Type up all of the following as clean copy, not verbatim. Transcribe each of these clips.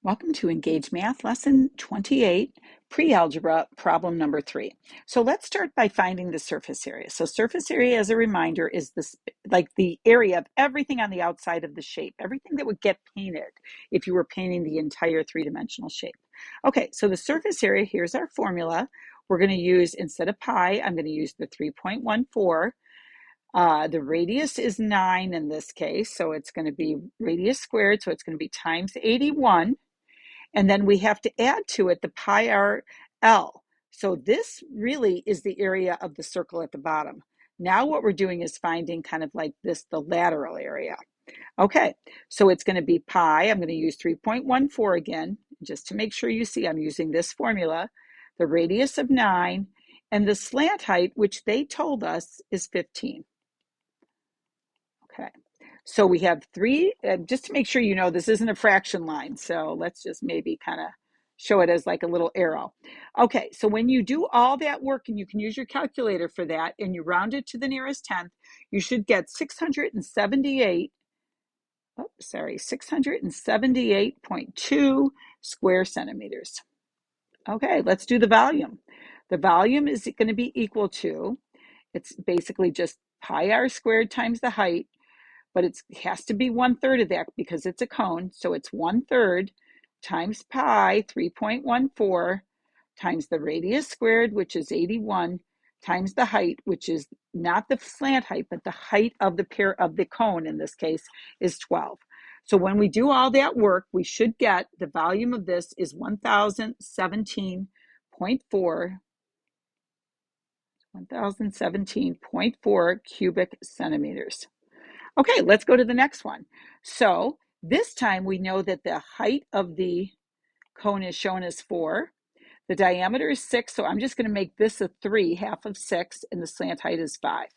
Welcome to Engage Math Lesson 28, Pre-Algebra, problem number 3. So let's start by finding the surface area. So surface area, as a reminder, is this like the area of everything on the outside of the shape, everything that would get painted if you were painting the entire three-dimensional shape. Okay, so the surface area, here's our formula. We're going to use, instead of pi, I'm going to use the 3.14. The radius is 9 in this case, so it's going to be radius squared, so it's going to be times 81. And then we have to add to it the pi r L. So this really is the area of the circle at the bottom. Now what we're doing is finding kind of like this, the lateral area. Okay, so it's going to be pi. I'm going to use 3.14 again, just to make sure you see I'm using this formula. The radius of 9 and the slant height, which they told us is 15. Okay. So we have three, just to make sure you know this isn't a fraction line. So let's just maybe kind of show it as like a little arrow. Okay, so when you do all that work, and you can use your calculator for that, and you round it to the nearest tenth, you should get 678.2 square centimeters. Okay, let's do the volume. The volume is going to be equal to, it's basically just pi r squared times the height, but it has to be 1/3 of that because it's a cone. So it's 1/3 times pi, 3.14, times the radius squared, which is 81, times the height, which is not the slant height, but the height of the cone in this case is 12. So when we do all that work, we should get the volume of this is 1017.4 cubic centimeters. Okay, let's go to the next one. So this time we know that the height of the cone is shown as 4. The diameter is 6, so I'm just going to make this a 3, half of 6, and the slant height is 5.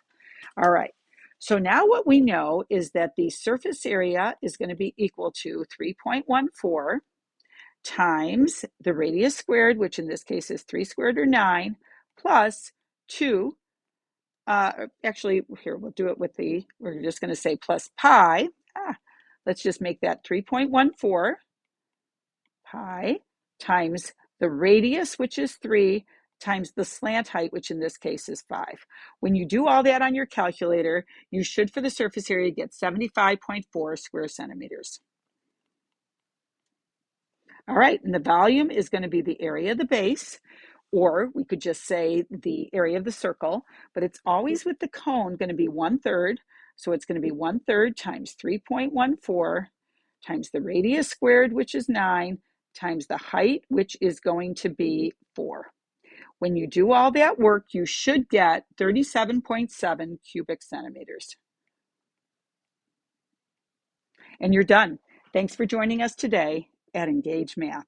All right, so now what we know is that the surface area is going to be equal to 3.14 times the radius squared, which in this case is 3 squared or 9, plus 2. Actually, here, we'll do it with we're just going to say plus pi. Let's just make that 3.14 pi times the radius, which is 3, times the slant height, which in this case is 5. When you do all that on your calculator, you should, for the surface area, get 75.4 square centimeters. All right, and the volume is going to be the area of the base, or we could just say the area of the circle, but it's always with the cone going to be 1/3. So it's going to be 1/3 times 3.14 times the radius squared, which is 9, times the height, which is going to be 4. When you do all that work, you should get 37.7 cubic centimeters. And you're done. Thanks for joining us today at Engage Math.